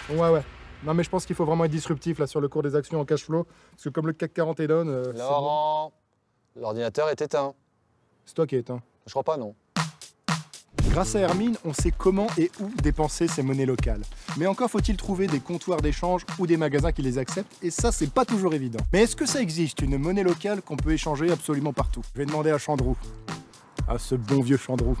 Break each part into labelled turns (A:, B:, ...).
A: Ouais. Non, mais je pense qu'il faut vraiment être disruptif là sur le cours des actions en cash flow. Parce que comme le CAC 40 est down,
B: Laurent, l'ordinateur est éteint.
A: c'est toi qui es éteint.
B: Je crois pas, non.
A: Grâce à Hermine, on sait comment et où dépenser ces monnaies locales. Mais encore faut-il trouver des comptoirs d'échange ou des magasins qui les acceptent, et ça, c'est pas toujours évident. Mais est-ce que ça existe, une monnaie locale qu'on peut échanger absolument partout? Je vais demander à Chandrou. Ah, ce bon vieux Chandrou.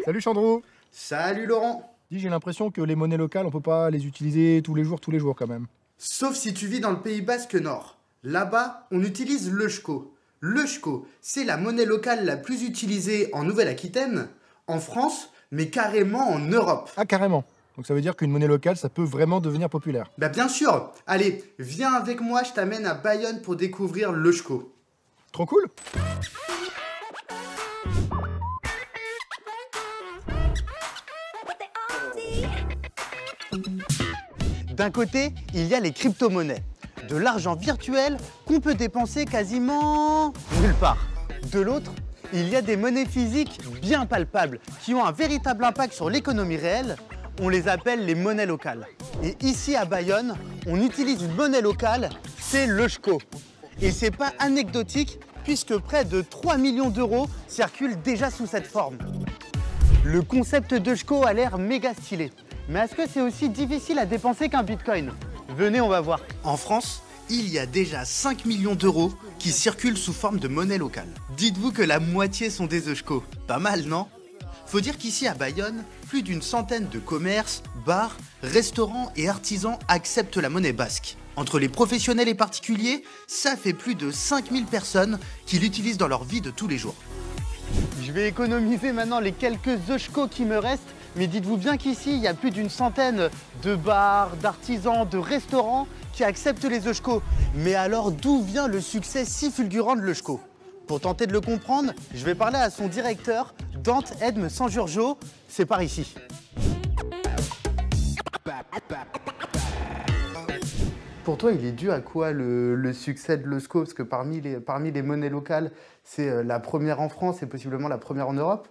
A: Salut Chandrou.
C: Salut Laurent.
A: Dis, j'ai l'impression que les monnaies locales, on peut pas les utiliser tous les jours quand même.
C: Sauf si tu vis dans le Pays Basque Nord. Là-bas, on utilise le shko. Le shko, c'est la monnaie locale la plus utilisée en Nouvelle-Aquitaine, en France, mais carrément en Europe.
A: Ah, carrément. Donc ça veut dire qu'une monnaie locale, ça peut vraiment devenir populaire.
C: Bah bien sûr. Allez, viens avec moi, je t'amène à Bayonne pour découvrir le shko.
A: Trop cool.
D: D'un côté, il y a les crypto-monnaies, de l'argent virtuel qu'on peut dépenser quasiment nulle part. De l'autre, il y a des monnaies physiques bien palpables qui ont un véritable impact sur l'économie réelle. On les appelle les monnaies locales. Et ici à Bayonne, on utilise une monnaie locale, c'est le shko. Et c'est pas anecdotique puisque près de 3 millions d'euros circulent déjà sous cette forme. Le concept de shko a l'air méga stylé. Mais est-ce que c'est aussi difficile à dépenser qu'un bitcoin? Venez, on va voir.
C: En France, il y a déjà 5 millions d'euros qui circulent sous forme de monnaie locale. Dites-vous que la moitié sont des euskos. Pas mal, non? Faut dire qu'ici à Bayonne, plus d'une centaine de commerces, bars, restaurants et artisans acceptent la monnaie basque. Entre les professionnels et particuliers, ça fait plus de 5000 personnes qui l'utilisent dans leur vie de tous les jours.
D: Je vais économiser maintenant les quelques euskos qui me restent. Mais dites-vous bien qu'ici, il y a plus d'une centaine de bars, d'artisans, de restaurants qui acceptent les euskos. Mais alors, d'où vient le succès si fulgurant de l'eusko? Pour tenter de le comprendre, je vais parler à son directeur, Dante Edme Sanjurjo. C'est par ici.
C: Pour toi, il est dû à quoi le succès de l'eusko? Parce que parmi les monnaies locales, c'est la première en France et possiblement la première en Europe.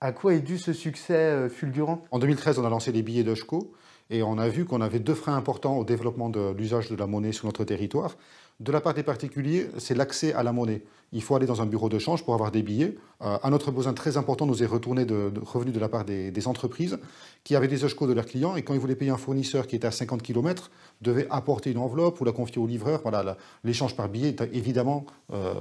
C: À quoi est dû ce succès fulgurant?
E: En 2013, on a lancé les billets d'eusko et on a vu qu'on avait deux freins importants au développement de l'usage de la monnaie sur notre territoire. De la part des particuliers, c'est l'accès à la monnaie. Il faut aller dans un bureau de change pour avoir des billets. Un autre besoin très important nous est retourné revenu de la part des entreprises qui avaient des euskos de leurs clients et quand ils voulaient payer un fournisseur qui était à 50 km, devaient apporter une enveloppe ou la confier au livreur. Voilà, l'échange par billet est évidemment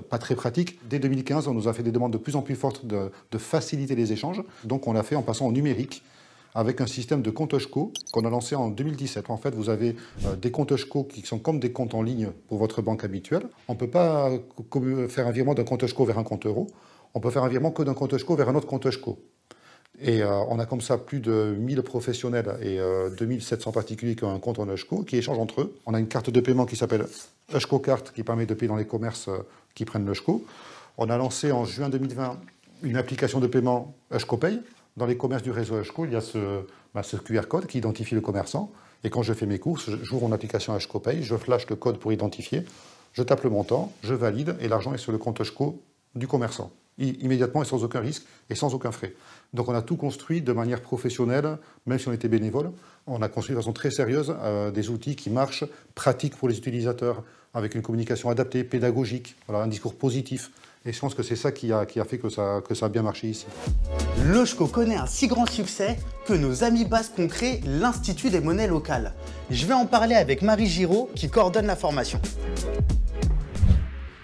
E: pas très pratique. Dès 2015, on nous a fait des demandes de plus en plus fortes de faciliter les échanges. Donc on l'a fait en passant au numérique, avec un système de compte eusko qu'on a lancé en 2017. En fait, vous avez des comptes eusko qui sont comme des comptes en ligne pour votre banque habituelle. On ne peut pas faire un virement d'un compte eusko vers un compte euro. On peut faire un virement que d'un compte eusko vers un autre compte eusko. Et on a comme ça plus de 1000 professionnels et 2700 particuliers qui ont un compte en eusko, qui échangent entre eux. On a une carte de paiement qui s'appelle Eusko Carte, qui permet de payer dans les commerces qui prennent l'eusko. On a lancé en juin 2020 une application de paiement Eusko Pay. Dans les commerces du réseau Eusko, il y a ce QR code qui identifie le commerçant. Et quand je fais mes courses, j'ouvre mon application Eusko Pay, je flash le code pour identifier, je tape le montant, je valide et l'argent est sur le compte Eusko du commerçant. Immédiatement et sans aucun risque et sans aucun frais. Donc on a tout construit de manière professionnelle, même si on était bénévole. On a construit de façon très sérieuse des outils qui marchent, pratiques pour les utilisateurs, avec une communication adaptée, pédagogique, voilà, un discours positif. Et je pense que c'est ça qui a fait que ça a bien marché ici.
D: L'eusko connaît un si grand succès que nos amis basques ont créé l'Institut des monnaies locales. Je vais en parler avec Marie Giraud qui coordonne la formation.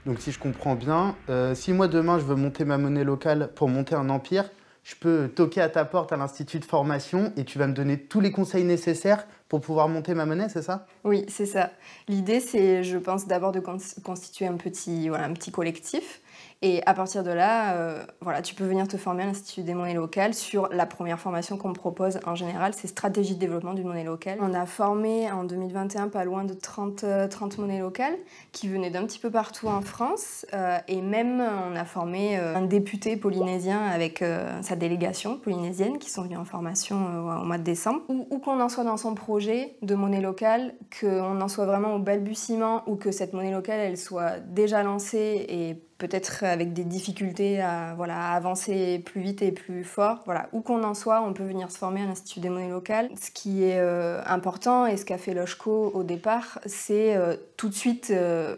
C: Donc si je comprends bien, si moi demain je veux monter ma monnaie locale pour monter un empire, je peux toquer à ta porte à l'institut de formation et tu vas me donner tous les conseils nécessaires pour pouvoir monter ma monnaie, c'est ça?
F: Oui, c'est ça. L'idée, c'est, je pense, d'abord de constituer un petit collectif. Et à partir de là, tu peux venir te former à l'Institut des monnaies locales sur la première formation qu'on me propose en général, c'est stratégie de développement d'une monnaie locale. On a formé en 2021 pas loin de 30 monnaies locales qui venaient d'un petit peu partout en France. Et même, on a formé un député polynésien avec sa délégation polynésienne qui sont venus en formation au mois de décembre. Où qu'on en soit dans son projet de monnaie locale, qu'on en soit vraiment au balbutiement ou que cette monnaie locale elle soit déjà lancée et peut-être avec des difficultés à avancer plus vite et plus fort. Voilà, où qu'on en soit, on peut venir se former à l'Institut des monnaies locales. Ce qui est important et ce qu'a fait Loshco au départ, c'est tout de suite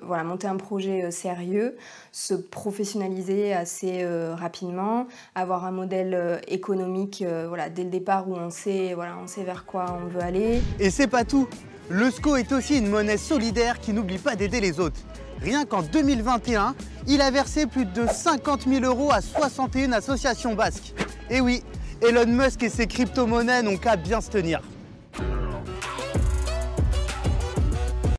F: monter un projet sérieux, se professionnaliser assez rapidement, avoir un modèle économique dès le départ où on sait vers quoi on veut aller.
D: Et c'est pas tout. Le SCO est aussi une monnaie solidaire qui n'oublie pas d'aider les autres. Rien qu'en 2021, il a versé plus de 50 000 € à 61 associations basques. Et oui, Elon Musk et ses crypto-monnaies n'ont qu'à bien se tenir.